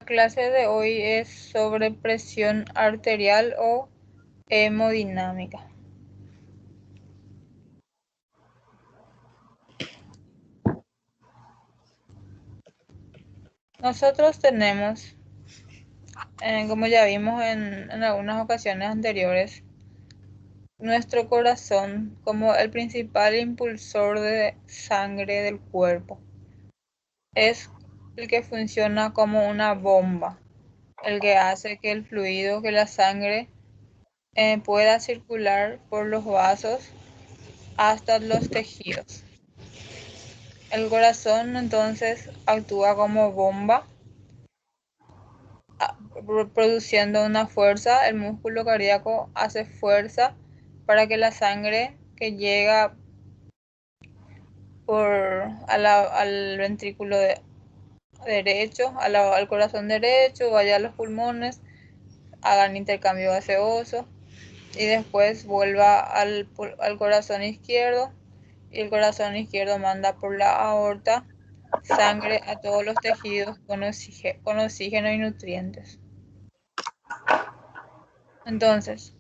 clase de hoy es sobre presión arterial o hemodinámica. Nosotros tenemos, como ya vimos en algunas ocasiones anteriores, nuestro corazón como el principal impulsor de sangre del cuerpo. Es el que funciona como una bomba, el que hace que el fluido, que la sangre pueda circular por los vasos hasta los tejidos. El corazón entonces actúa como bomba, produciendo una fuerza. El músculo cardíaco hace fuerza para que la sangre que llega al ventrículo derecho, al corazón derecho, vaya a los pulmones, hagan intercambio gaseoso y después vuelva al corazón izquierdo, y el corazón izquierdo manda por la aorta sangre a todos los tejidos con oxígeno y nutrientes. Entonces,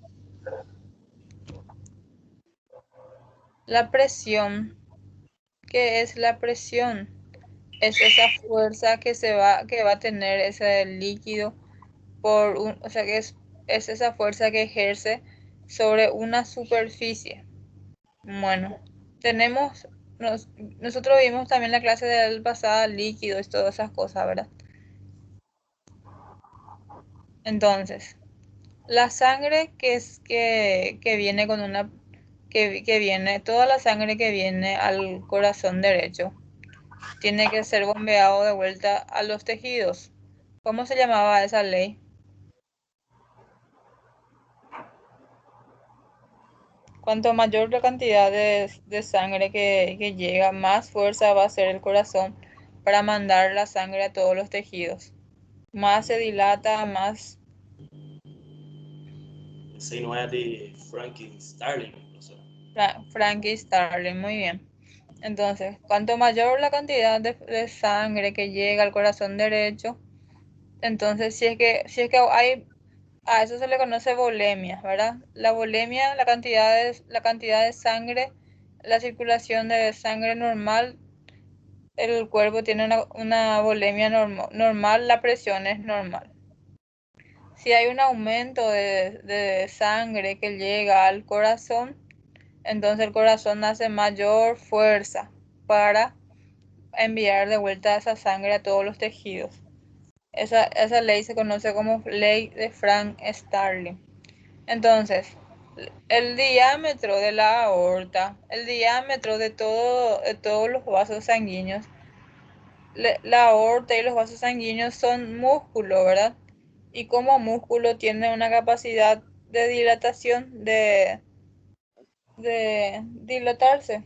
la presión, ¿qué es la presión? Es esa fuerza que va a tener ese líquido o sea, es esa fuerza que ejerce sobre una superficie. Bueno, tenemos, nosotros vimos también la clase del pasada líquidos y todas esas cosas, ¿verdad? Entonces, la sangre que viene con que viene, toda la sangre que viene al corazón derecho, tiene que ser bombeado de vuelta a los tejidos. ¿Cómo se llamaba esa ley? Cuanto mayor la cantidad de sangre que llega, más fuerza va a hacer el corazón para mandar la sangre a todos los tejidos. Más se dilata, más... Ese no es de Frankie Starling, o sea. Frankie Starling, muy bien. Entonces, cuanto mayor la cantidad de sangre que llega al corazón derecho, entonces si es que hay, a eso se le conoce volemia, ¿verdad? La volemia, la cantidad de sangre, la circulación de sangre normal, el cuerpo tiene una volemia normal, la presión es normal. Si hay un aumento de sangre que llega al corazón, entonces el corazón hace mayor fuerza para enviar de vuelta esa sangre a todos los tejidos. Esa ley se conoce como ley de Frank Starling. Entonces, el diámetro de la aorta, el diámetro de todos los vasos sanguíneos, la aorta y los vasos sanguíneos son músculo, ¿verdad? Y como músculo tiene una capacidad de dilatación, de dilatarse.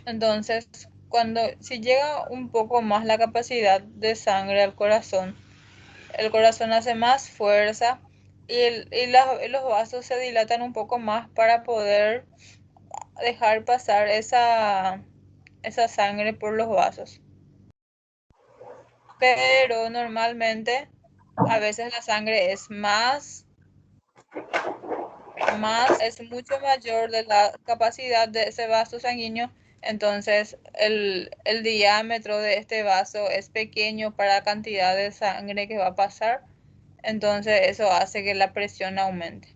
Entonces, si llega un poco más la capacidad de sangre al corazón, el corazón hace más fuerza y los vasos se dilatan un poco más para poder dejar pasar esa sangre por los vasos. Pero normalmente, a veces la sangre es mucho mayor de la capacidad de ese vaso sanguíneo. Entonces, el diámetro de este vaso es pequeño para la cantidad de sangre que va a pasar. Entonces, eso hace que la presión aumente.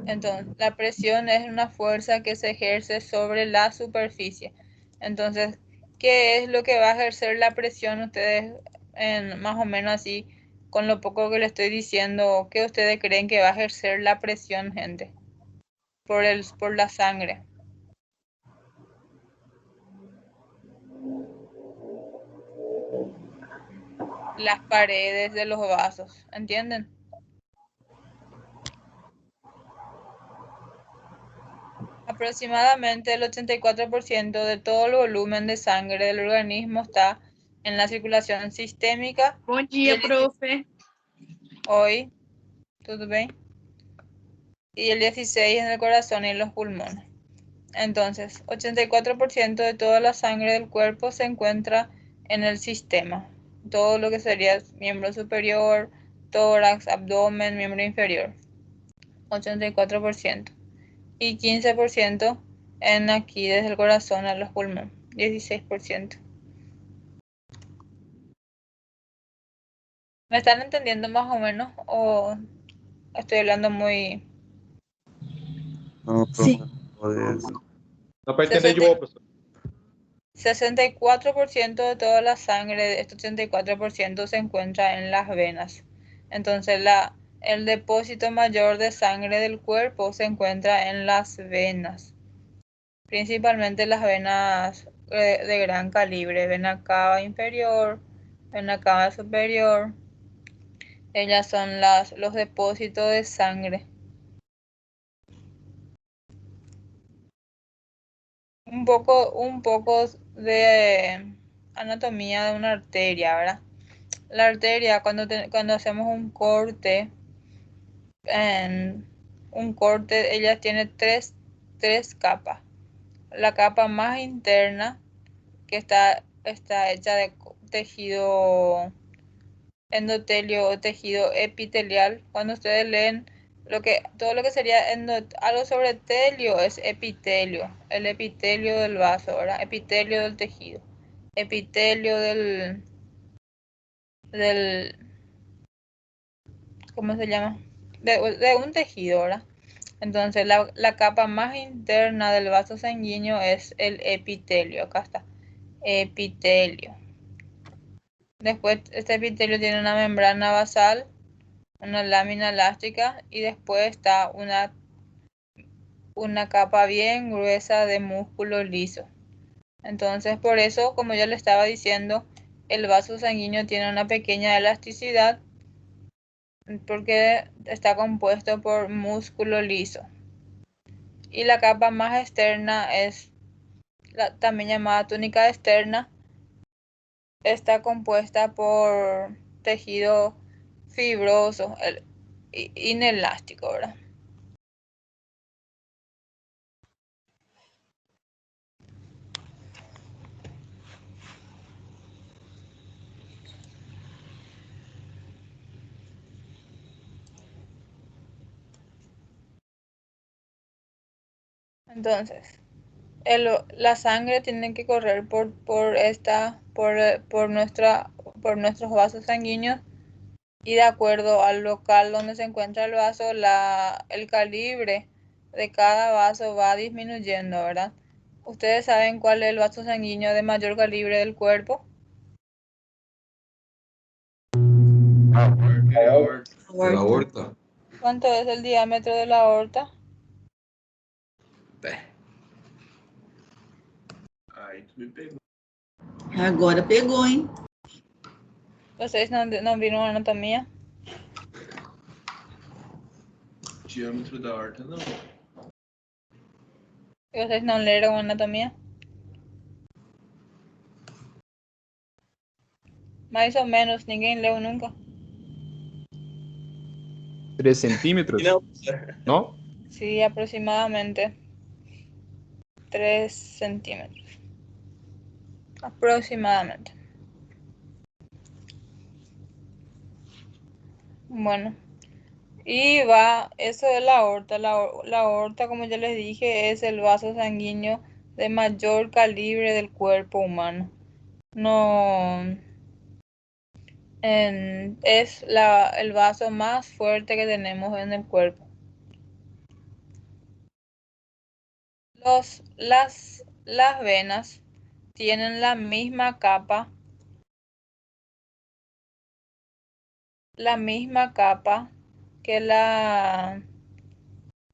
Entonces, la presión es una fuerza que se ejerce sobre la superficie. Entonces, ¿qué es lo que va a ejercer la presión? Ustedes, más o menos así, con lo poco que le estoy diciendo, ¿qué ustedes creen que va a ejercer la presión, gente? Por la sangre. Las paredes de los vasos, ¿entienden? Aproximadamente el 84% de todo el volumen de sangre del organismo está en la circulación sistémica. Bom Y dia, profe. hoy, ¿todo bien? Y el 16% en el corazón y en los pulmones. Entonces, 84% de toda la sangre del cuerpo se encuentra en el sistema. todo lo que sería miembro superior, tórax, abdomen, miembro inferior, 84%. Y 15% en aquí desde el corazón a los pulmones, 16%. ¿Me están entendiendo más o menos o estoy hablando muy... No, Sí. profe, pues, Dá para entender de boa, professor. 64% de toda la sangre, de este 84% se encuentra en las venas. Entonces el depósito mayor de sangre del cuerpo se encuentra en las venas, principalmente las venas de gran calibre, vena cava inferior, vena cava superior. Ellas son los depósitos de sangre. Un poco de anatomía de una arteria, ¿verdad? La arteria, cuando hacemos un corte, ella tiene tres capas. La capa más interna, que está hecha de tejido endotelio o tejido epitelial. Cuando ustedes leen todo lo que sería algo sobre telio es epitelio, el epitelio del vaso, ¿verdad? Epitelio del tejido, epitelio del ¿cómo se llama? De un tejido, ¿verdad? Entonces la capa más interna del vaso sanguíneo es el epitelio, acá está, epitelio. Después este epitelio tiene una membrana basal, una lámina elástica y después está una capa bien gruesa de músculo liso. Entonces por eso, como yo le estaba diciendo, el vaso sanguíneo tiene una pequeña elasticidad porque está compuesto por músculo liso. Y la capa más externa es también llamada túnica externa, está compuesta por tejido fibroso, inelástico, ¿verdad? Entonces, la sangre tiene que correr por nuestros vasos sanguíneos y de acuerdo al local donde se encuentra el vaso, el calibre de cada vaso va disminuyendo, ¿verdad? ¿Ustedes saben cuál es el vaso sanguíneo de mayor calibre del cuerpo? De la aorta. ¿Cuánto es el diámetro de la aorta? Aí tu me pegou. Agora pegou, hein? ¿Ustedes no vieron anatomía? Diâmetro da horta, não. ¿Ustedes no leyeron anatomía? Más o menos, ninguém leu nunca. 3 centímetros? Não, ¿No? Sí, aproximadamente 3 centímetros. Aproximadamente. Bueno, y eso es la aorta. La aorta, como ya les dije, es el vaso sanguíneo de mayor calibre del cuerpo humano. No, es el vaso más fuerte que tenemos en el cuerpo. Las venas tienen la misma capa que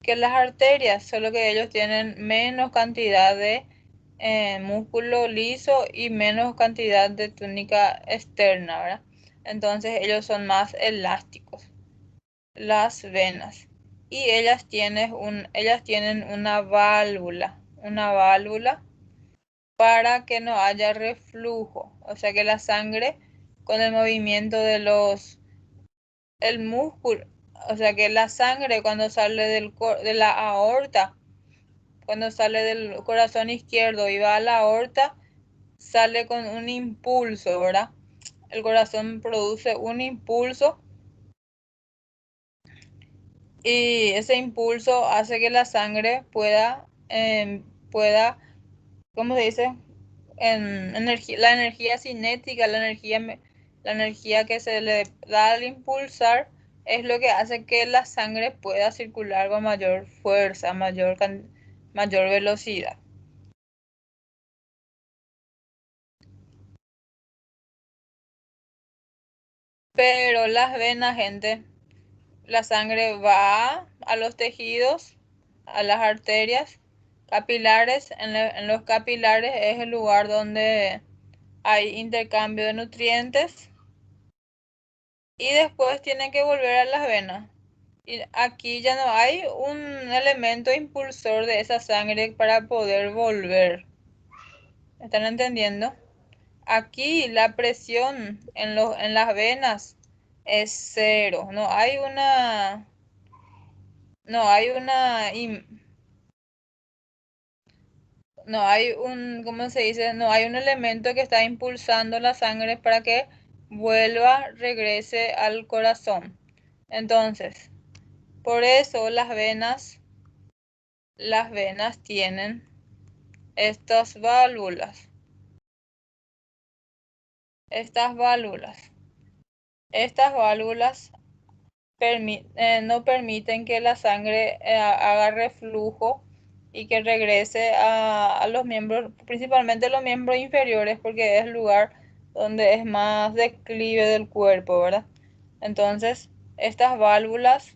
que las arterias, solo que ellos tienen menos cantidad de músculo liso y menos cantidad de túnica externa, ¿verdad? Entonces ellos son más elásticos, las venas. Y ellas tienen una válvula para que no haya reflujo, o sea que la sangre con el movimiento el músculo, o sea que la sangre cuando sale de la aorta, cuando sale del corazón izquierdo y va a la aorta, sale con un impulso, ¿verdad? el corazón produce un impulso y ese impulso hace que la sangre pueda, ¿cómo se dice? La energía cinética, la energía que se le da al impulsar es lo que hace que la sangre pueda circular con mayor fuerza, mayor velocidad. Pero las venas, gente, la sangre va a los tejidos, a las arterias capilares. En los capilares es el lugar donde hay intercambio de nutrientes y después tienen que volver a las venas. Y aquí ya no hay un elemento impulsor de esa sangre para poder volver. ¿Están entendiendo? Aquí la presión en las venas es cero. ¿Cómo se dice? No hay un elemento que está impulsando la sangre para que regrese al corazón. Entonces, por eso las venas tienen estas válvulas. Estas válvulas no permiten que la sangre haga reflujo y que regrese a los miembros, principalmente los miembros inferiores, porque es el lugar donde es más declive del cuerpo, ¿verdad? Entonces, estas válvulas,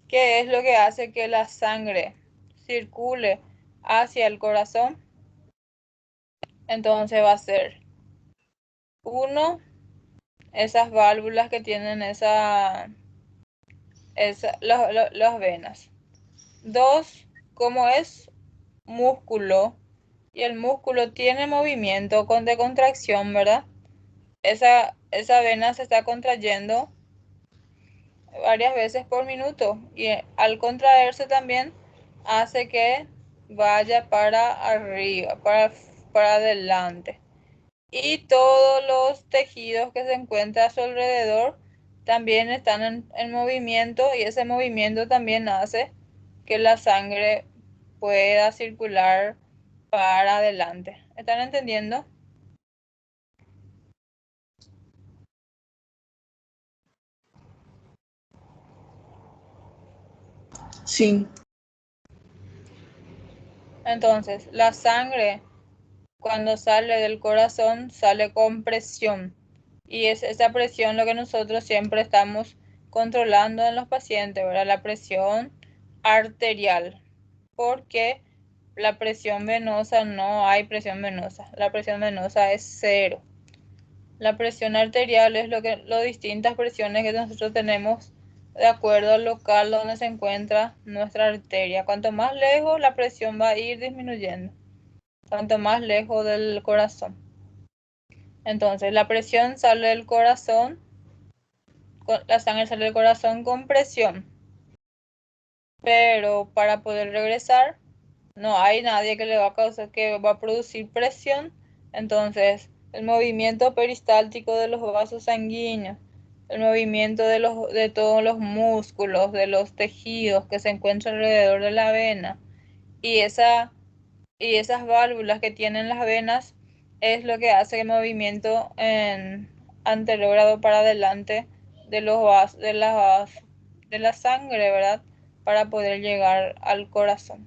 ¿qué es lo que hace que la sangre circule hacia el corazón? Entonces va a ser, uno, esas válvulas que tienen las venas. Dos, como es músculo y el músculo tiene movimiento de contracción, ¿verdad? Esa vena se está contrayendo varias veces por minuto y al contraerse también hace que vaya para arriba, para adelante. Y todos los tejidos que se encuentran a su alrededor también están en movimiento y ese movimiento también hace que la sangre pueda circular para adelante. ¿Están entendiendo? Sim. Entonces, la sangre cuando sale del corazón sale con presión y es esa presión lo que nosotros siempre estamos controlando en los pacientes, ¿verdad? La presión arterial, porque la presión venosa no hay presión venosa, la presión venosa es cero. La presión arterial es las distintas presiones que nosotros tenemos de acuerdo al local donde se encuentra nuestra arteria. Cuanto más lejos, la presión va a ir disminuyendo, cuanto más lejos del corazón. Entonces, la presión sale del corazón, la sangre sale del corazón con presión, pero para poder regresar, no hay nadie que le va a causar, que va a producir presión. Entonces, el movimiento peristáltico de los vasos sanguíneos, el movimiento de todos los músculos, de los tejidos que se encuentran alrededor de la vena y esas válvulas que tienen las venas es lo que hace el movimiento en anterógrado para adelante de de la sangre, ¿verdad? Para poder llegar al corazón.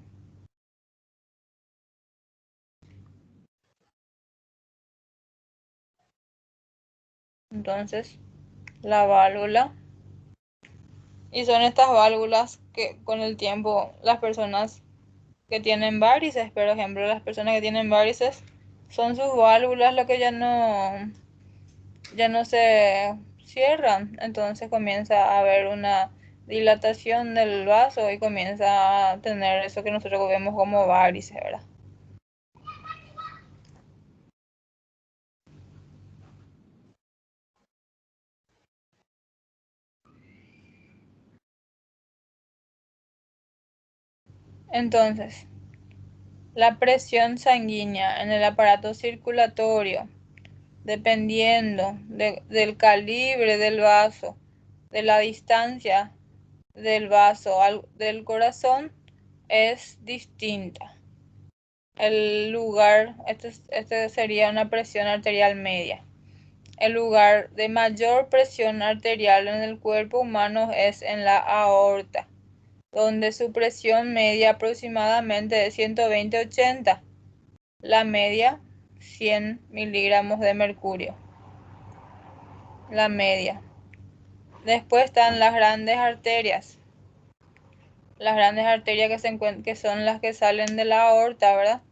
Entonces, la válvula. Y son estas válvulas que con el tiempo las personas que tienen varices, por ejemplo, las personas que tienen varices, son sus válvulas lo que ya no se cierran. Entonces comienza a haber una dilatación del vaso y comienza a tener eso que nosotros vemos como varices, ¿verdad? Entonces, la presión sanguínea en el aparato circulatorio dependiendo del calibre del vaso, de la distancia del vaso del corazón, es distinta. El lugar, este sería una presión arterial media. El lugar de mayor presión arterial en el cuerpo humano es en la aorta, donde su presión media aproximadamente es 120-80, la media 100 miligramos de mercurio, la media. Después están las grandes arterias. Las grandes arterias que son las que salen de la aorta, ¿verdad?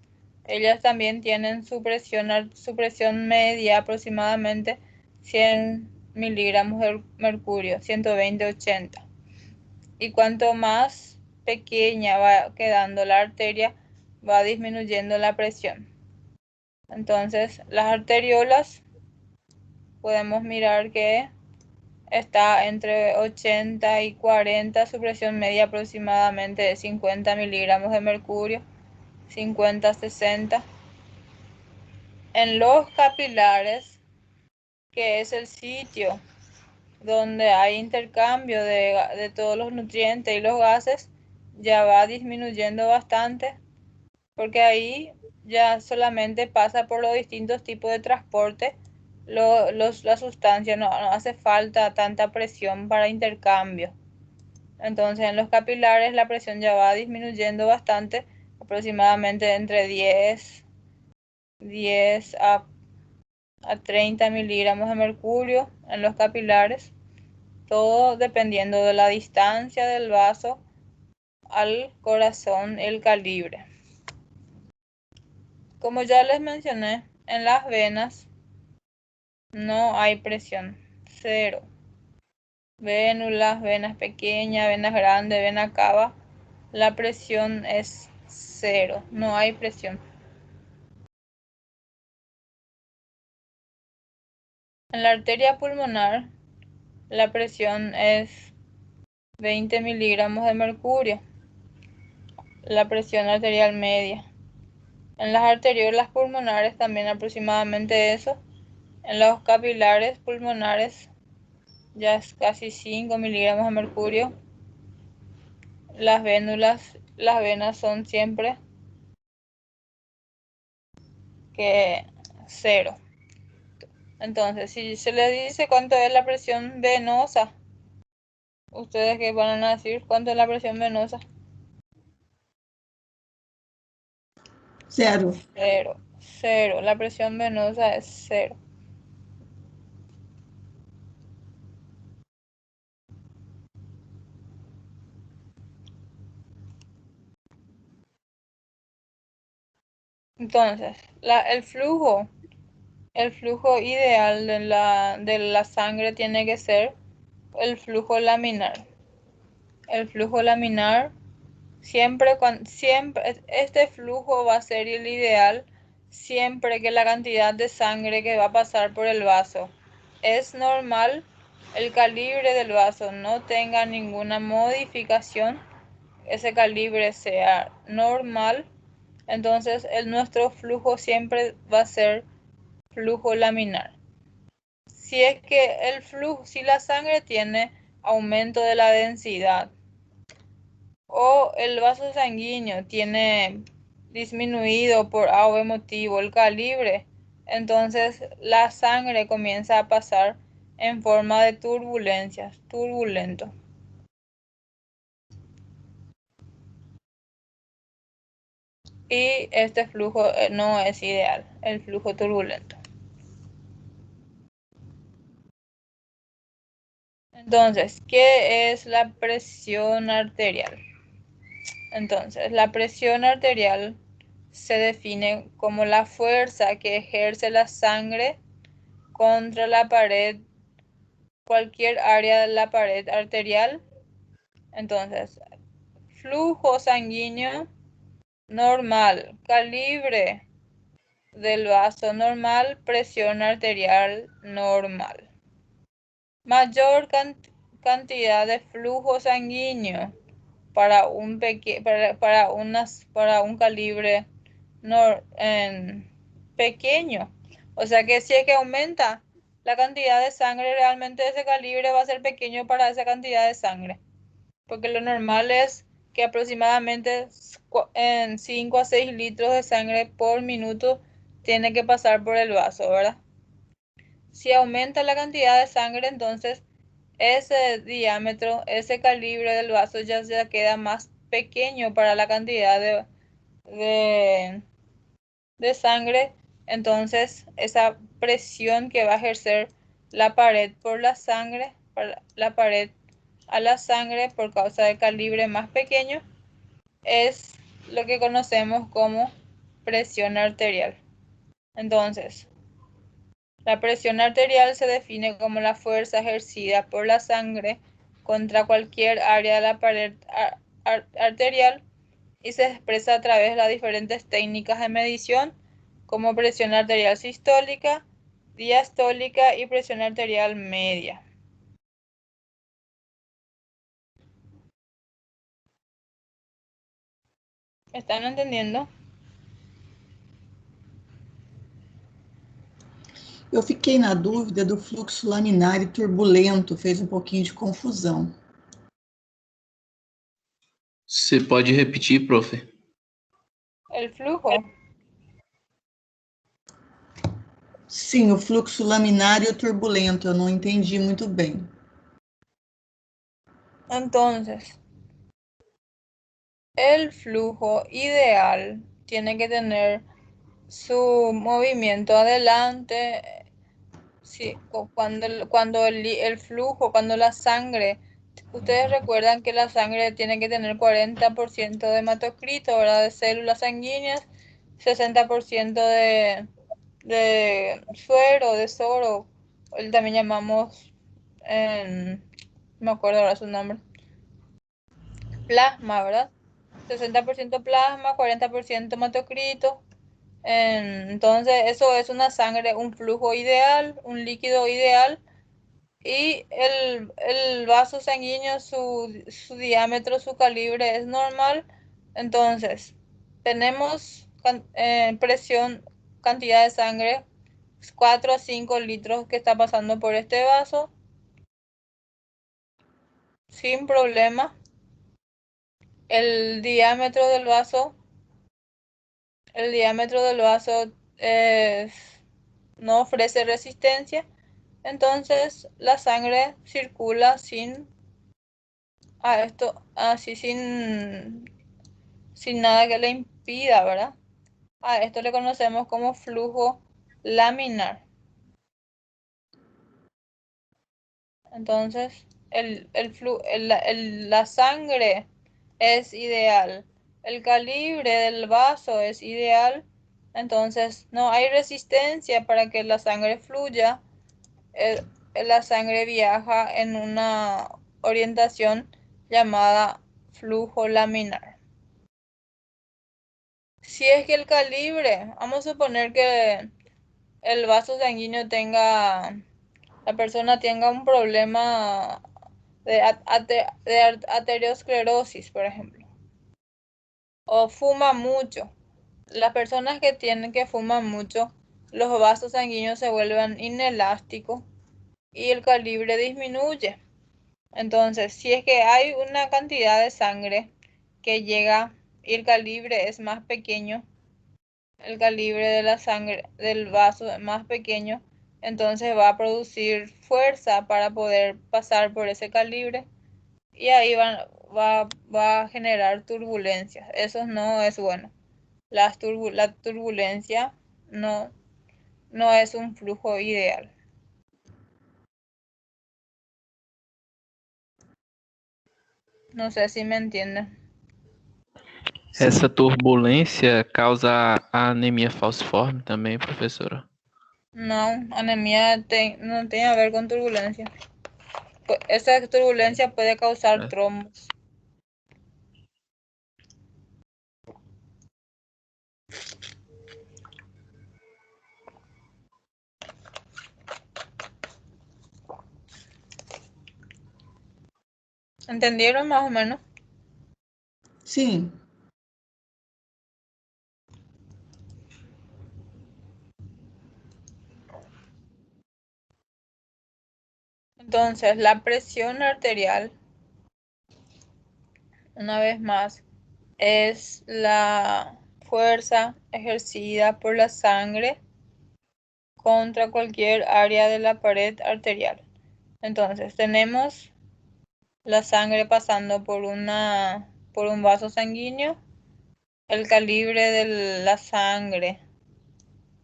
Ellas también tienen su presión media aproximadamente 100 miligramos de mercurio, 120-80. Y cuanto más pequeña va quedando la arteria, va disminuyendo la presión. Entonces, las arteriolas, podemos mirar que está entre 80 y 40, su presión media aproximadamente de 50 miligramos de mercurio, 50-60. En los capilares, que es el sitio donde hay intercambio de todos los nutrientes y los gases, ya va disminuyendo bastante, porque ahí ya solamente pasa por los distintos tipos de transporte la sustancia, no hace falta tanta presión para intercambio. Entonces en los capilares la presión ya va disminuyendo bastante, aproximadamente entre 10 a 30 miligramos de mercurio en los capilares, todo dependiendo de la distancia del vaso al corazón, el calibre. Como ya les mencioné, en las venas no hay presión, cero. Vénulas, venas pequeñas, venas grandes, vena cava, la presión es cero, no hay presión. En la arteria pulmonar, la presión es 20 miligramos de mercurio, la presión arterial media. En las arteriolas pulmonares también aproximadamente eso. En los capilares pulmonares ya es casi 5 miligramos de mercurio. Las venas son siempre que cero. Entonces, si se le dice cuánto es la presión venosa, ¿ustedes qué van a decir? ¿Cuánto es la presión venosa? Cero. Cero, cero. La presión venosa es cero. Entonces, el flujo ideal de la sangre tiene que ser el flujo laminar. El flujo laminar siempre, este flujo va a ser el ideal siempre que la cantidad de sangre que va a pasar por el vaso es normal, el calibre del vaso no tenga ninguna modificación, ese calibre sea normal, entonces nuestro flujo siempre va a ser flujo laminar. Si es que si la sangre tiene aumento de la densidad o el vaso sanguíneo tiene disminuido por A o B motivo el calibre, entonces la sangre comienza a pasar en forma de turbulencias, turbulento. Y este flujo no es ideal, el flujo turbulento. Entonces, ¿qué es la presión arterial? Entonces, la presión arterial se define como la fuerza que ejerce la sangre contra la pared, cualquier área de la pared arterial. Entonces, flujo sanguíneo normal, calibre del vaso normal, presión arterial normal. Mayor cantidad de flujo sanguíneo para un calibre pequeño, O sea que si es que aumenta la cantidad de sangre, realmente ese calibre va a ser pequeño para esa cantidad de sangre. Porque lo normal es que aproximadamente en 5 a 6 litros de sangre por minuto tiene que pasar por el vaso, ¿verdad? Si aumenta la cantidad de sangre, entonces ese diámetro, ese calibre del vaso ya se queda más pequeño para la cantidad de, de sangre. Entonces esa presión que va a ejercer la pared por la sangre, la pared a la sangre por causa del calibre más pequeño, es lo que conocemos como presión arterial. Entonces, la presión arterial se define como la fuerza ejercida por la sangre contra cualquier área de la pared arterial y se expresa a través de las diferentes técnicas de medición como presión arterial sistólica, diastólica y presión arterial media. ¿Están entendiendo? Eu fiquei na dúvida do fluxo laminar e turbulento, fez um pouquinho de confusão. Você pode repetir, prof? El flujo. Sim, o fluxo laminar e o turbulento, eu não entendi muito bem. Entonces, el flujo ideal tiene que tener su movimiento adelante. Sí, cuando el flujo, cuando la sangre, ustedes recuerdan que la sangre tiene que tener 40% de hematocrito, ¿verdad? De células sanguíneas, 60% de suero, de soro, él también llamamos, no me acuerdo ahora su nombre, plasma, ¿verdad? 60% plasma, 40% hematocrito. Entonces, eso es una sangre, un flujo ideal, un líquido ideal. Y el vaso sanguíneo, su diámetro, su calibre es normal. Entonces, tenemos presión, cantidad de sangre, 4 a 5 litros que está pasando por este vaso, sin problema. El diámetro del vaso no ofrece resistencia, entonces la sangre circula sin nada que le impida, ¿verdad? A esto le conocemos como flujo laminar. Entonces, la sangre es ideal, el calibre del vaso es ideal, entonces no hay resistencia para que la sangre fluya. La sangre viaja en una orientación llamada flujo laminar. Si es que el calibre, vamos a suponer que el vaso sanguíneo la persona tenga un problema de arteriosclerosis, por ejemplo, o fuma mucho. Las personas que fuman mucho, los vasos sanguíneos se vuelven inelásticos y el calibre disminuye. Entonces, si es que hay una cantidad de sangre que llega y el calibre es más pequeño, el calibre de la sangre del vaso es más pequeño, entonces va a producir fuerza para poder pasar por ese calibre y ahí va a generar turbulencias. Eso no es bueno. La turbulencia no es un flujo ideal. No sé si me entienden. Essa turbulência causa a anemia falciforme também, professora? No, anemia no tiene que ver con turbulencia. Esa turbulencia puede causar trombos. ¿Entendieron más o menos? Sim. Entonces, la presión arterial, una vez más, es la fuerza ejercida por la sangre contra cualquier área de la pared arterial. Entonces, tenemos la sangre pasando por un vaso sanguíneo, el calibre de la sangre,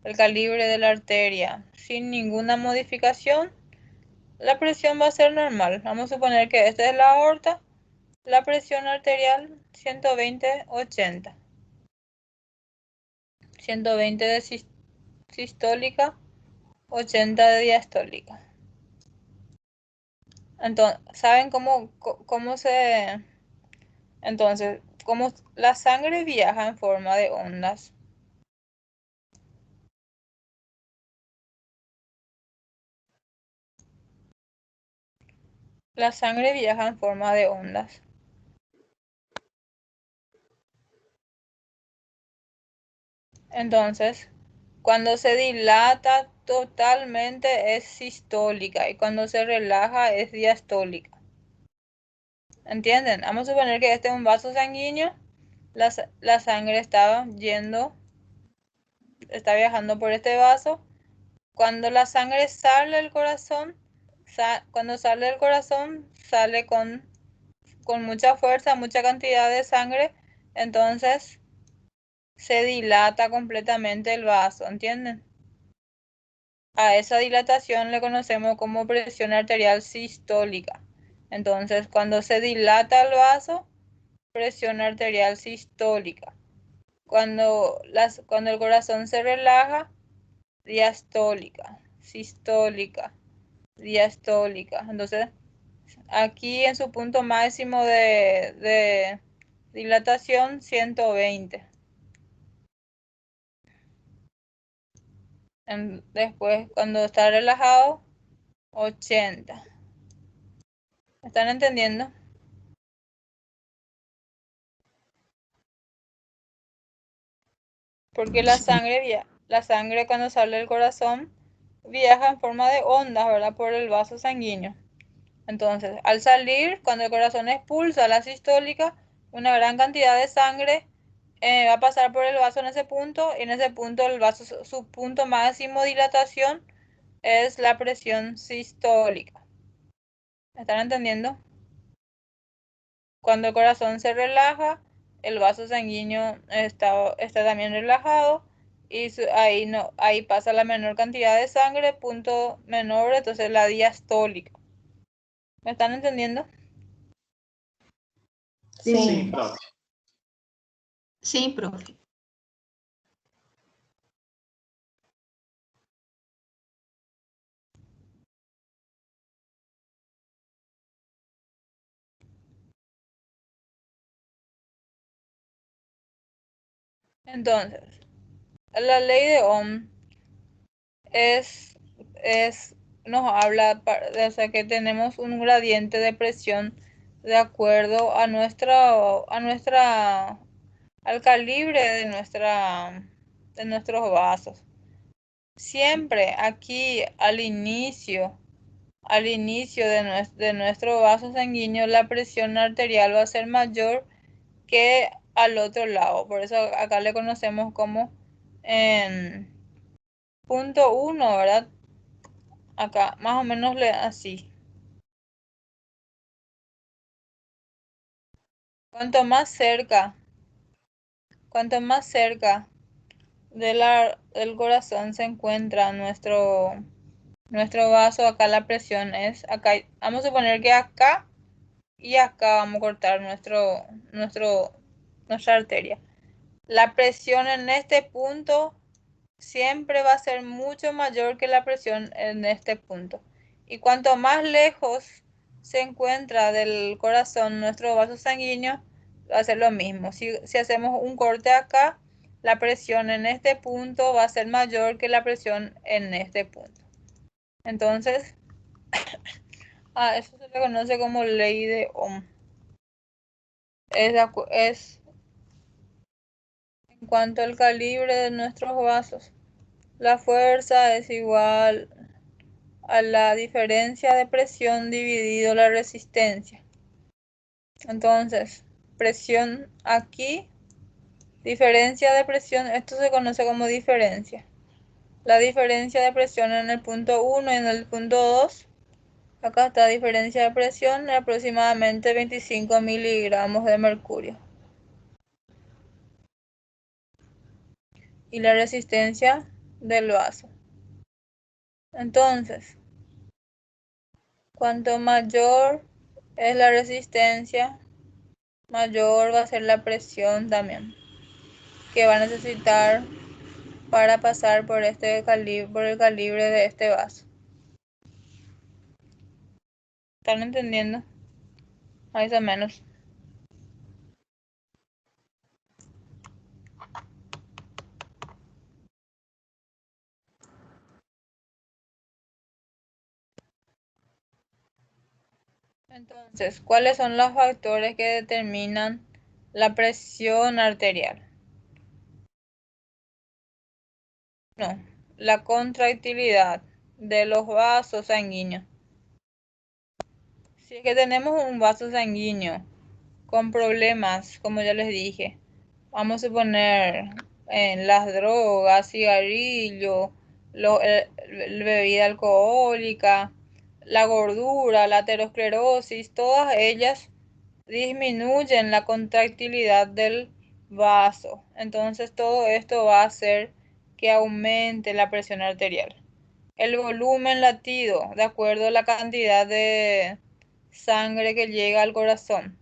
el calibre de la arteria, sin ninguna modificación, la presión va a ser normal. Vamos a suponer que esta es la aorta, la presión arterial 120/80. 120 de sistólica, 80 de diastólica. Entonces, ¿saben cómo se... Entonces, cómo la sangre viaja en forma de ondas? La sangre viaja en forma de ondas. Entonces, cuando se dilata totalmente es sistólica y cuando se relaja es diastólica. ¿Entienden? Vamos a suponer que este es un vaso sanguíneo. La sangre está viajando por este vaso. Cuando la sangre sale del corazón, sale con mucha fuerza, mucha cantidad de sangre, entonces se dilata completamente el vaso, ¿entienden? A esa dilatación le conocemos como presión arterial sistólica. Entonces, cuando se dilata el vaso, presión arterial sistólica. Cuando el corazón se relaja, diastólica, sistólica, diastólica. Entonces, aquí en su punto máximo de dilatación, 120. Después, cuando está relajado, 80. ¿Están entendiendo? Porque la sangre cuando sale del corazón viaja en forma de ondas, ¿verdad? Por el vaso sanguíneo. Entonces, al salir, cuando el corazón expulsa la sistólica, una gran cantidad de sangre va a pasar por el vaso en ese punto, y en ese punto el vaso, su punto máximo de dilatación es la presión sistólica. ¿Están entendiendo? Cuando el corazón se relaja, el vaso sanguíneo está también relajado y ahí pasa la menor cantidad de sangre, punto menor, entonces la diastólica. ¿Me están entendiendo? Sí, profe. sí, profe. Entonces, la ley de Ohm es, nos habla o sea, que tenemos un gradiente de presión de acuerdo a al calibre de nuestros vasos. Siempre aquí al inicio de nuestro vaso sanguíneo, la presión arterial va a ser mayor que al otro lado. Por eso acá le conocemos como en punto 1, ¿verdad? Acá, más o menos así. Cuanto más cerca del corazón se encuentra nuestro vaso, acá la presión es, acá, vamos a suponer que acá y acá vamos a cortar nuestra arteria. La presión en este punto siempre va a ser mucho mayor que la presión en este punto. Y cuanto más lejos se encuentra del corazón nuestro vaso sanguíneo, va a ser lo mismo. Si hacemos un corte acá, la presión en este punto va a ser mayor que la presión en este punto. Entonces, eso se le conoce como ley de Ohm. Es en cuanto al calibre de nuestros vasos. La fuerza es igual a la diferencia de presión dividido la resistencia. Entonces, presión aquí, diferencia de presión, esto se conoce como diferencia. La diferencia de presión en el punto 1 y en el punto 2, acá está diferencia de presión de aproximadamente 25 miligramos de mercurio. Y la resistencia del vaso. Entonces, cuanto mayor es la resistencia, mayor va a ser la presión también que va a necesitar para pasar por el calibre de este vaso. ¿Están entendiendo? Más o menos. Entonces, ¿cuáles son los factores que determinan la presión arterial? No, la contractilidad de los vasos sanguíneos. Si es que tenemos un vaso sanguíneo con problemas, como ya les dije, vamos a poner en las drogas, cigarrillo, bebida alcohólica, la gordura, la aterosclerosis, todas ellas disminuyen la contractilidad del vaso. Entonces todo esto va a hacer que aumente la presión arterial. El volumen latido, de acuerdo a la cantidad de sangre que llega al corazón.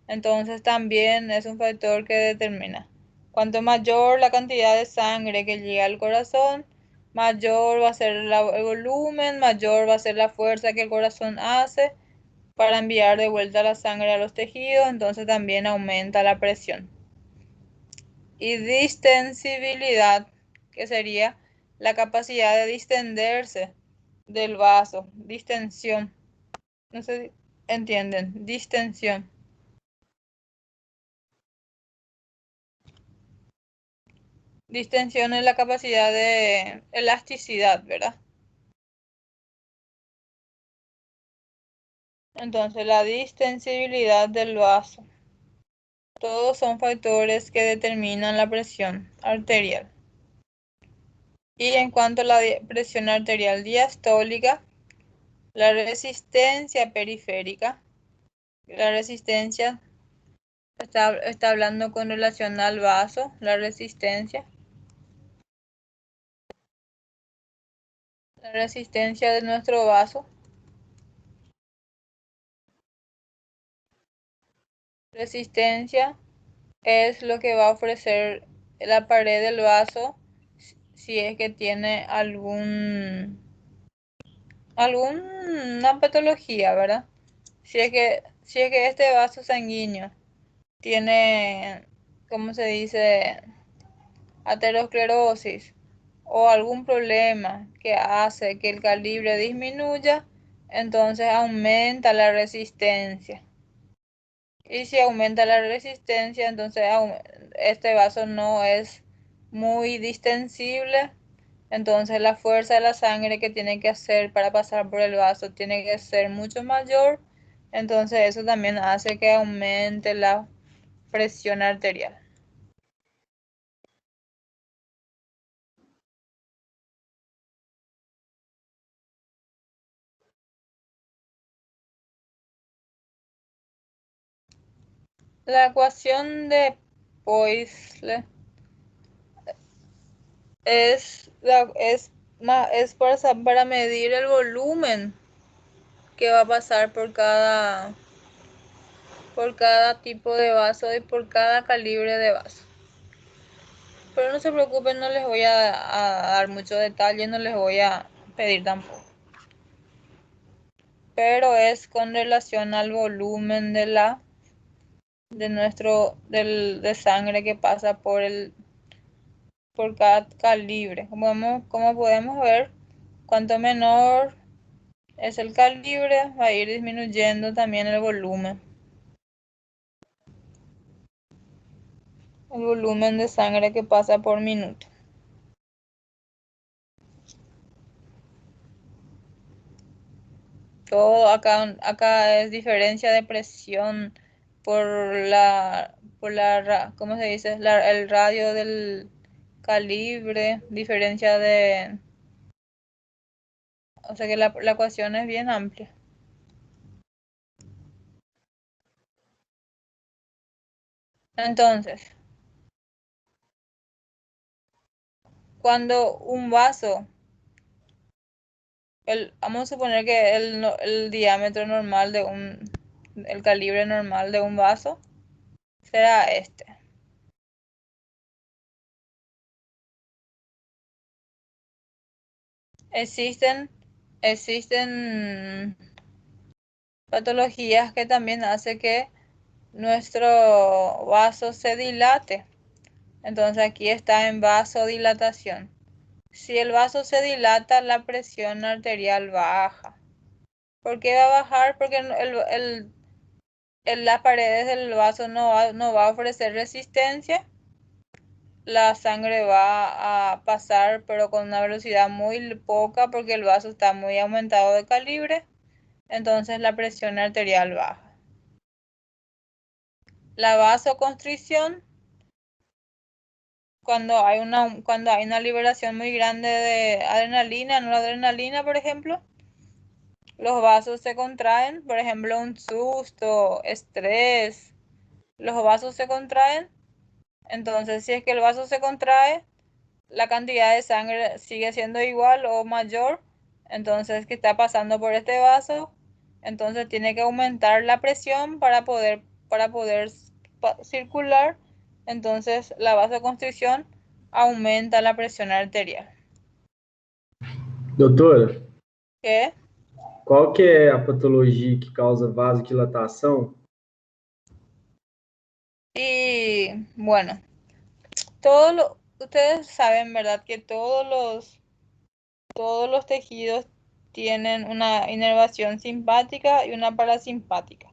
Entonces también es un factor que determina. Cuanto mayor la cantidad de sangre que llega al corazón, mayor va a ser el volumen, mayor va a ser la fuerza que el corazón hace para enviar de vuelta la sangre a los tejidos, entonces también aumenta la presión. Y distensibilidad, que sería la capacidad de distenderse del vaso, distensión. No sé si entienden, distensión. Distensión es la capacidad de elasticidad, ¿verdad? Entonces, la distensibilidad del vaso. Todos son factores que determinan la presión arterial. Y en cuanto a la presión arterial diastólica, la resistencia periférica, la resistencia está hablando con relación al vaso, la resistencia de nuestro vaso. Resistencia es lo que va a ofrecer la pared del vaso si es que tiene alguna patología, ¿verdad? Si es que este vaso sanguíneo tiene, ¿cómo se dice?, aterosclerosis o algún problema que hace que el calibre disminuya, entonces aumenta la resistencia. Y si aumenta la resistencia, entonces este vaso no es muy distensible, entonces la fuerza de la sangre que tiene que hacer para pasar por el vaso tiene que ser mucho mayor, entonces eso también hace que aumente la presión arterial. La ecuación de Poiseuille es para medir el volumen que va a pasar por cada tipo de vaso y por cada calibre de vaso. Pero no se preocupen, no les voy a dar mucho detalle, no les voy a pedir tampoco. Pero es con relación al volumen de sangre que pasa por cada calibre. Como podemos ver, cuanto menor es el calibre, va a ir disminuyendo también el volumen. El volumen de sangre que pasa por minuto. todo acá es diferencia de presión ¿cómo se dice? El radio del calibre, diferencia de, o sea que la ecuación es bien amplia. Entonces, cuando un vaso, vamos a suponer que el diámetro normal el calibre normal de un vaso será este. Existen patologías que también hacen que nuestro vaso se dilate. Entonces aquí está en vasodilatación. Si el vaso se dilata, la presión arterial baja. ¿Por qué va a bajar? Porque las paredes del vaso no va a ofrecer resistencia. La sangre va a pasar, pero con una velocidad muy poca porque el vaso está muy aumentado de calibre. Entonces la presión arterial baja. La vasoconstricción, cuando hay una liberación muy grande de adrenalina, noradrenalina, por ejemplo, los vasos se contraen, por ejemplo, un susto, estrés, los vasos se contraen. Entonces, si es que el vaso se contrae, la cantidad de sangre sigue siendo igual o mayor. Entonces, ¿qué está pasando por este vaso? Entonces, tiene que aumentar la presión para poder circular. Entonces, la vasoconstricción aumenta la presión arterial. Doutora, ¿Qué? qual que é a patologia que causa vasodilatação? Y bueno, ustedes saben, ¿verdad? Que todos los tejidos tienen una inervación simpática y una parasimpática.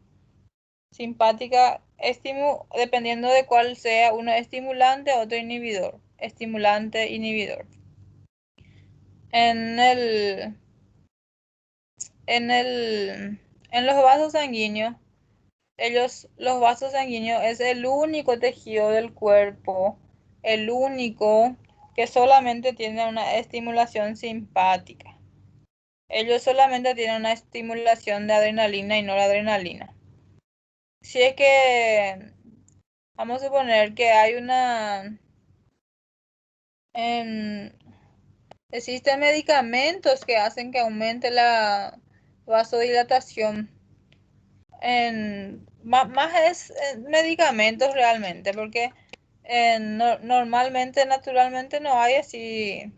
Simpática, dependiendo de cuál sea, uno estimulante, otro inhibidor. Estimulante, inhibidor. En los vasos sanguíneos, los vasos sanguíneos es el único tejido del cuerpo, el único que solamente tiene una estimulación simpática. Ellos solamente tienen una estimulación de adrenalina y noradrenalina. Si es que vamos a suponer que hay existen medicamentos que hacen que aumente la vasodilatación. Más es medicamentos realmente, porque normalmente, naturalmente no hay así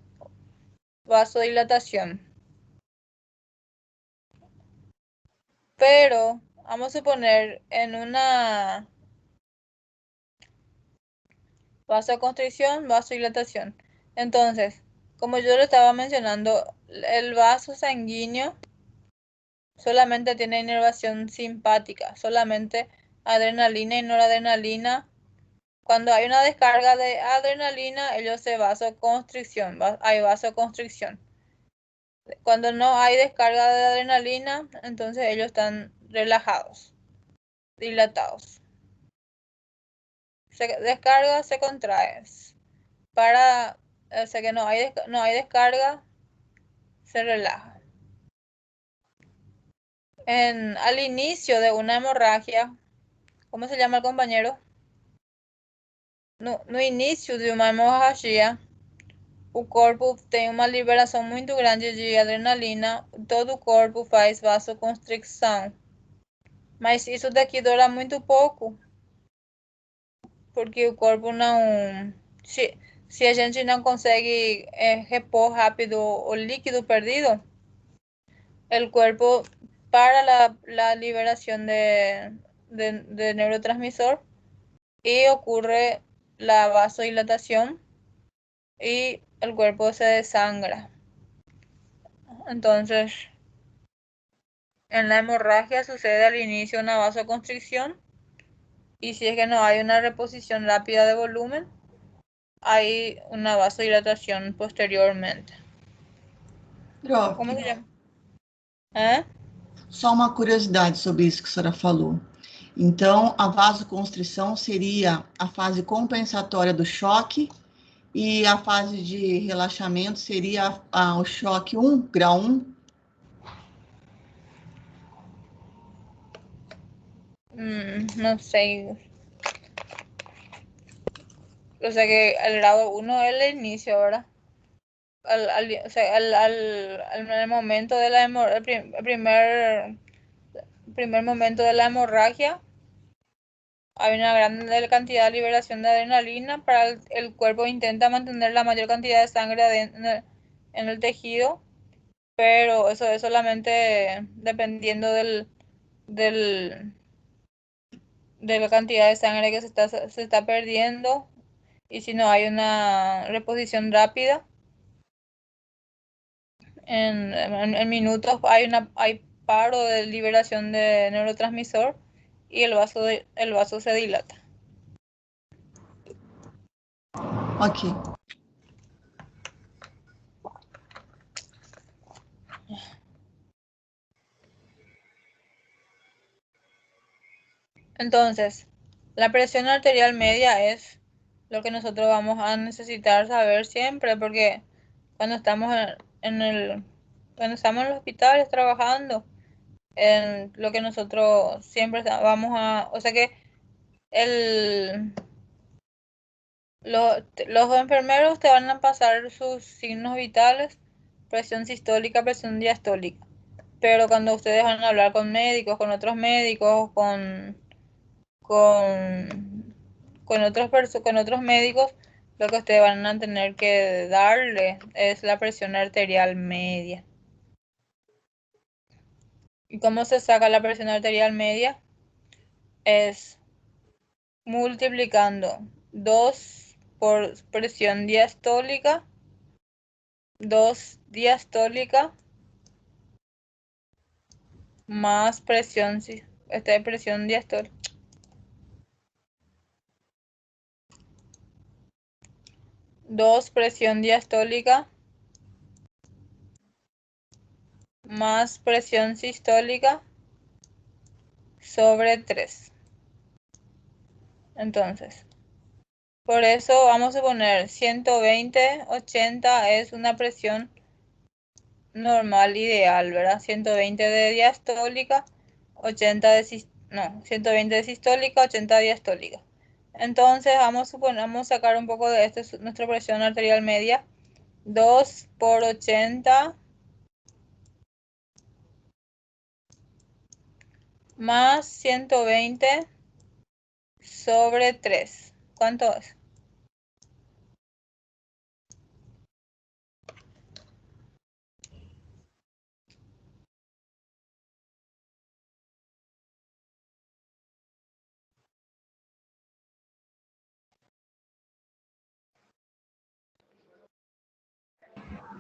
vasodilatación. Pero vamos a suponer en una vasoconstricción, vasodilatación. Entonces, como yo lo estaba mencionando, el vaso sanguíneo solamente tiene inervación simpática, solamente adrenalina y noradrenalina. Cuando hay una descarga de adrenalina, ellos se vasoconstricción, hay vasoconstricción. Cuando no hay descarga de adrenalina, entonces ellos están relajados, dilatados. Se descarga, se contrae. O sea que no hay descarga, se relaja. Al inicio de una hemorragia, ¿cómo se llama el compañero? No início de uma hemorragia, o corpo tem uma liberação muito grande de adrenalina, todo o corpo faz vasoconstricção. Mas isso daqui dura muito pouco, porque o corpo não... Se a gente não consegue repor rápido o líquido perdido, el cuerpo para la liberación de neurotransmisor y ocurre la vasodilatación y el cuerpo se desangra. Entonces, en la hemorragia sucede al inicio una vasoconstricción y si es que no hay una reposición rápida de volumen, hay una vasodilatación posteriormente. Prof, ¿Cómo se llama? ¿Eh? Só uma curiosidade sobre isso que a senhora falou. Então, a vasoconstrição seria a fase compensatória do choque e a fase de relaxamento seria o choque 1, grau 1? No sé. O sea que el grado 1 es el inicio, ¿verdad? O sea, al momento de la primer momento de la hemorragia, hay una gran cantidad de liberación de adrenalina. Para el cuerpo intenta mantener la mayor cantidad de sangre en el tejido, pero eso es solamente dependiendo de la cantidad de sangre que se está perdiendo, y si no hay una reposición rápida. En minutos hay paro de liberación de neurotransmisor y el vaso se dilata. Ok. Entonces, la presión arterial media es lo que nosotros vamos a necesitar saber siempre, porque cuando estamos cuando estamos en los hospitales trabajando, en lo que nosotros siempre vamos a, o sea que los enfermeros te van a pasar sus signos vitales, presión sistólica, presión diastólica, pero cuando ustedes van a hablar con médicos, con otros médicos, con otros médicos, lo que ustedes van a tener que darle es la presión arterial media. ¿Y cómo se saca la presión arterial media? Es multiplicando 2 por presión diastólica, 2 diastólica, más presión diastólica. 2 presión diastólica más presión sistólica sobre 3. Entonces, por eso vamos a poner 120/80 es una presión normal ideal, ¿verdad? 120 de diastólica, 120 de sistólica, 80 de diastólica. Entonces vamos a sacar un poco de esto, nuestra presión arterial media. 2 por 80 más 120 sobre 3. ¿Cuánto es?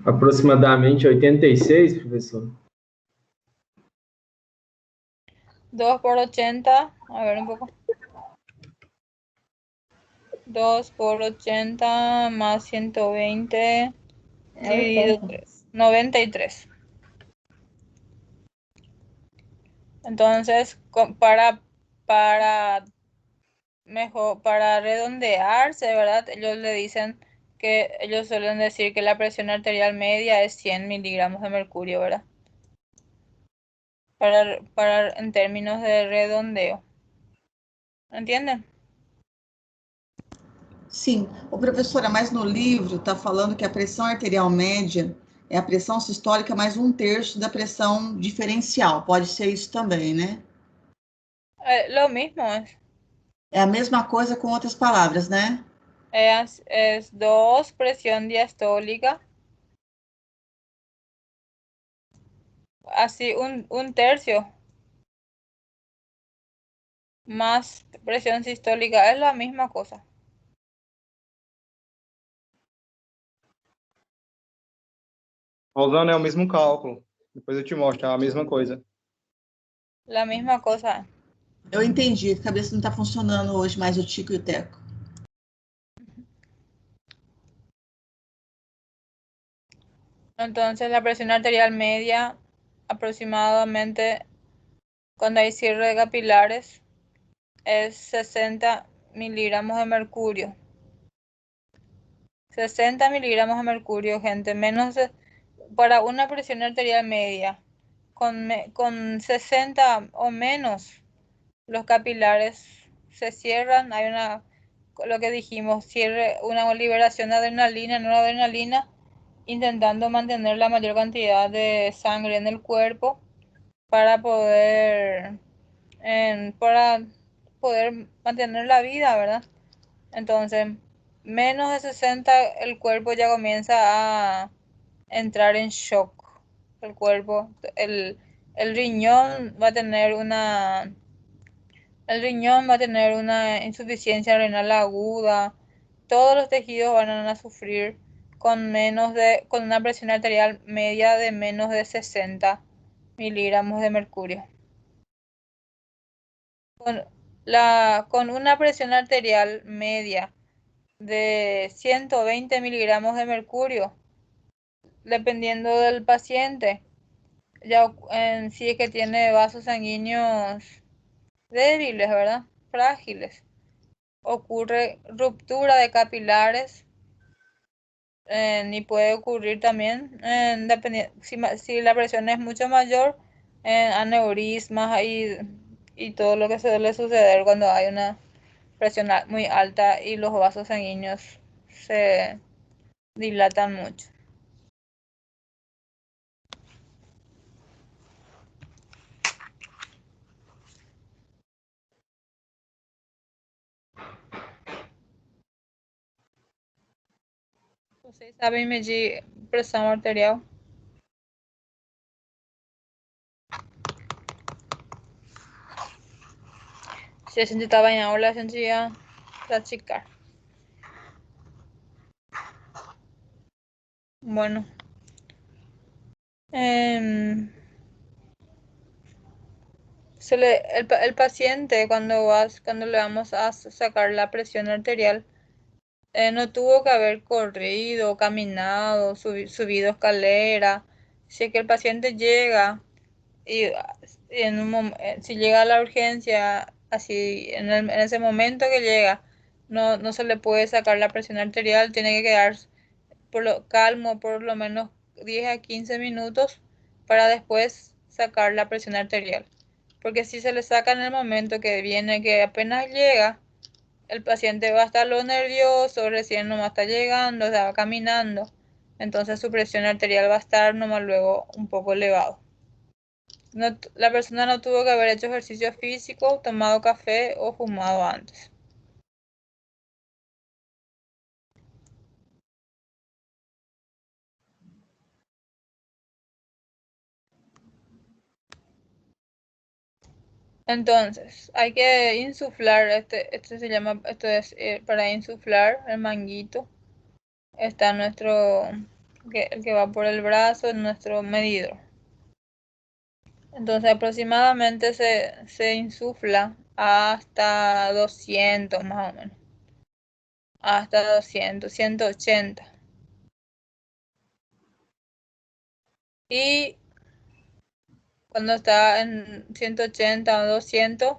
Aproximadamente 86, professor. 2 por 80, a ver un poco. 2 por 80 más 120 dividido 3. 93. Entonces, para redondearse, ¿verdad? Ellos suelen decir que la presión arterial media es 100 miligramos de mercurio, ¿verdad? En términos de redondeo. ¿Entienden? Sim. Ô, professora, mas no livro está falando que a pressão arterial média é a pressão sistólica mais 1/3 da pressão diferencial. Pode ser isso também, né? Lo mismo es. É a mesma coisa com outras palavras, né? Es 2 presión diastólica. Así, un tercio. Más presión sistólica. Es la misma cosa. Rosana, é o mesmo cálculo. Depois eu te mostro, é a mesma coisa. La misma cosa. Eu entendi. A cabeça não está funcionando hoje mais o Tico e o Teco. Entonces, la presión arterial media aproximadamente cuando hay cierre de capilares, es 60 miligramos de mercurio. 60 miligramos de mercurio, gente, para una presión arterial media. Con 60 o menos, los capilares se cierran, hay lo que dijimos, una liberación de adrenalina, noradrenalina, intentando mantener la mayor cantidad de sangre en el cuerpo para poder mantener la vida, ¿verdad? Entonces, menos de 60, el cuerpo ya comienza a entrar en shock. El cuerpo, el riñón va a tener una insuficiencia renal aguda. Todos los tejidos van a sufrir con una presión arterial media de menos de 60 miligramos de mercurio. Con una presión arterial media de 120 miligramos de mercurio, dependiendo del paciente, si es que tiene vasos sanguíneos débiles, ¿verdad? Frágiles. Ocurre ruptura de capilares y puede ocurrir también, si la presión es mucho mayor, aneurismas y todo lo que suele suceder cuando hay una presión muy alta y los vasos sanguíneos se dilatan mucho. Vocês sabem medir pressão arterial? Si a gente estava em aula, a gente ia praticar. Bueno. El paciente, cuando le vamos a sacar la presión arterial, no tuvo que haber corrido, caminado, subido escalera. Si es que el paciente llega y si llega a la urgencia, así en ese momento que llega, no se le puede sacar la presión arterial, tiene que quedar calmo por lo menos 10 a 15 minutos para después sacar la presión arterial. Porque si se le saca en el momento que viene, que apenas llega, el paciente va a estar lo nervioso, recién nomás está llegando, está caminando, entonces su presión arterial va a estar nomás luego un poco elevado. La persona no tuvo que haber hecho ejercicio físico, tomado café o fumado antes. Entonces, hay que insuflar, esto es para insuflar el manguito. Está el que va por el brazo, en nuestro medidor. Entonces, aproximadamente se insufla hasta 200 más o menos. Hasta 200, 180. Y cuando está en 180 o 200,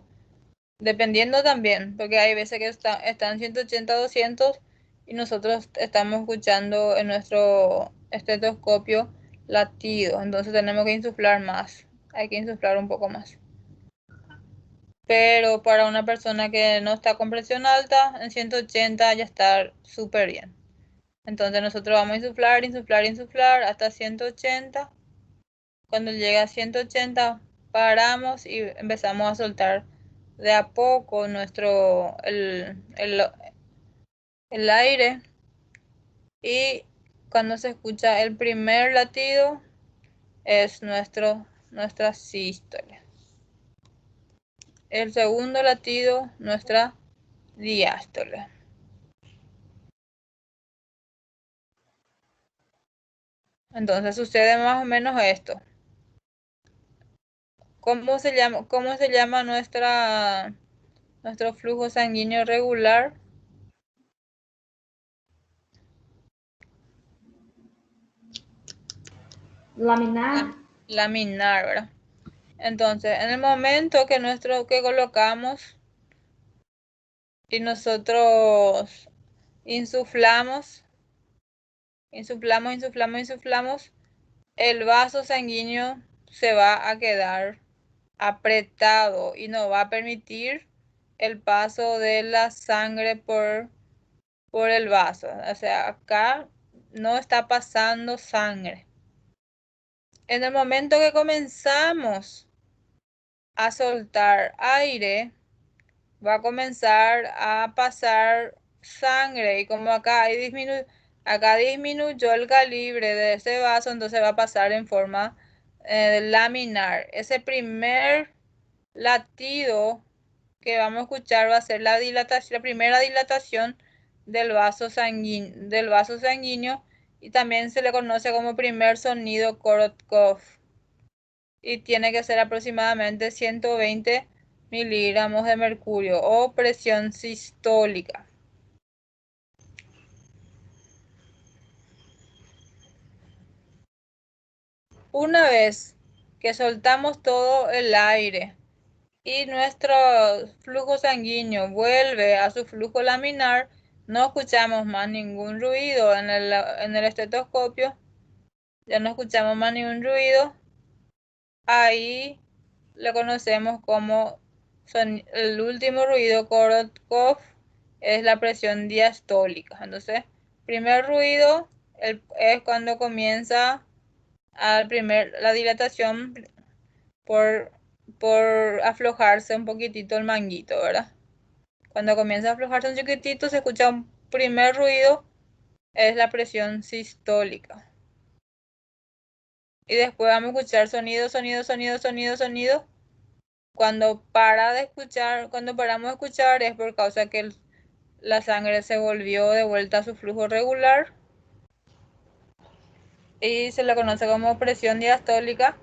dependiendo también, porque hay veces que está en 180 o 200 y nosotros estamos escuchando en nuestro estetoscopio latidos, entonces tenemos que insuflar más, hay que insuflar un poco más. Pero para una persona que no está con presión alta, en 180 ya está súper bien. Entonces nosotros vamos a insuflar, insuflar, insuflar hasta 180. Cuando llega a 180 paramos y empezamos a soltar de a poco el aire, y cuando se escucha el primer latido es nuestra sístole. El segundo latido, nuestra diástole. Entonces sucede más o menos esto. ¿Cómo se llama nuestro flujo sanguíneo regular? Laminar. Laminar, ¿verdad? Entonces, en el momento que colocamos y nosotros insuflamos, el vaso sanguíneo se va a quedar apretado y no va a permitir el paso de la sangre por el vaso. O sea, acá no está pasando sangre. En el momento que comenzamos a soltar aire, va a comenzar a pasar sangre, y como acá disminuyó el calibre de ese vaso, entonces va a pasar en forma laminar. Ese primer latido que vamos a escuchar va a ser la primera dilatación del vaso sanguíneo, y también se le conoce como primer sonido Korotkov, y tiene que ser aproximadamente 120 miligramos de mercurio o presión sistólica. Una vez que soltamos todo el aire y nuestro flujo sanguíneo vuelve a su flujo laminar, no escuchamos más ningún ruido en el estetoscopio, ya no escuchamos más ningún ruido. Ahí lo conocemos como el último ruido Korotkov, es la presión diastólica. Entonces, primer ruido es cuando comienza la dilatación por aflojarse un poquitito el manguito, ¿verdad? Cuando comienza a aflojarse un chiquitito, se escucha un primer ruido, es la presión sistólica. Y después vamos a escuchar sonido. Cuando paramos de escuchar es por causa que la sangre se volvió de vuelta a su flujo regular y se le conoce como presión diastólica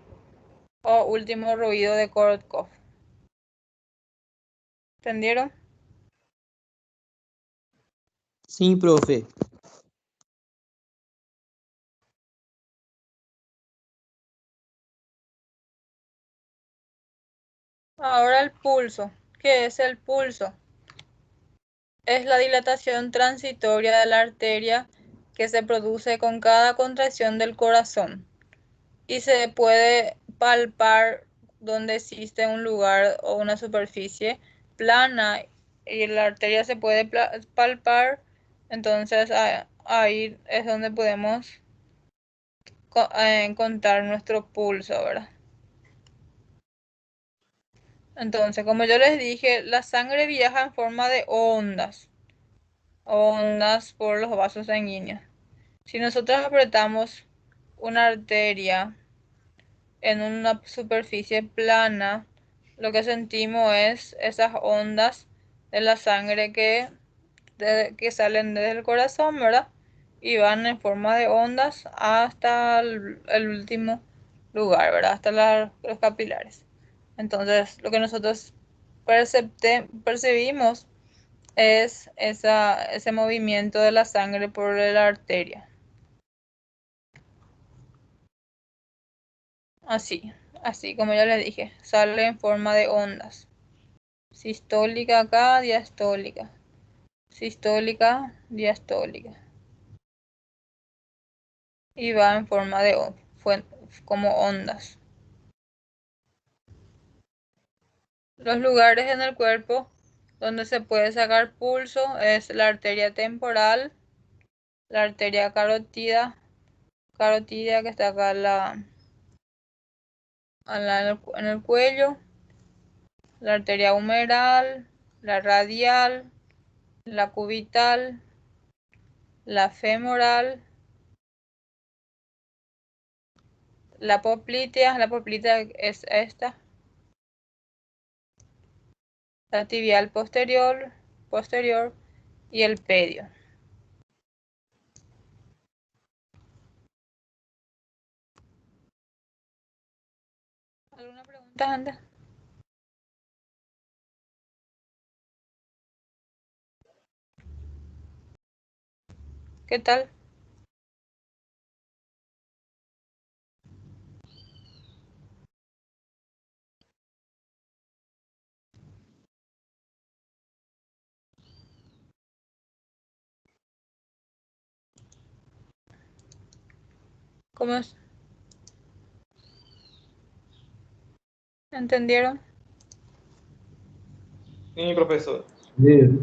o último ruido de Korotkov. ¿Entendieron? Sim, profe. Ahora el pulso. ¿Qué es el pulso? Es la dilatación transitoria de la arteria que se produce con cada contracción del corazón y se puede palpar donde existe un lugar o una superficie plana y la arteria se puede palpar. Entonces ahí es donde podemos contar nuestro pulso, ¿verdad? Entonces, como yo les dije, la sangre viaja en forma de ondas por los vasos sanguíneos. Si nosotros apretamos una arteria en una superficie plana, lo que sentimos es esas ondas de la sangre que salen desde el corazón, ¿verdad? Y van en forma de ondas hasta el último lugar, ¿verdad? Hasta los capilares. Entonces, lo que nosotros percibimos es ese movimiento de la sangre por la arteria. Así como ya les dije, sale en forma de ondas. Sistólica acá, diastólica. Sistólica, diastólica. Y va en forma de como ondas. Los lugares en el cuerpo donde se puede sacar pulso es la arteria temporal, la arteria carótida que está acá en el cuello, la arteria humeral, la radial, la cubital, la femoral, la poplitea es esta, la tibial posterior y el pedio. ¿Alguna pregunta antes? ¿Qué tal? ¿Cómo es? ¿Entendieron? Sim, professor. Beleza.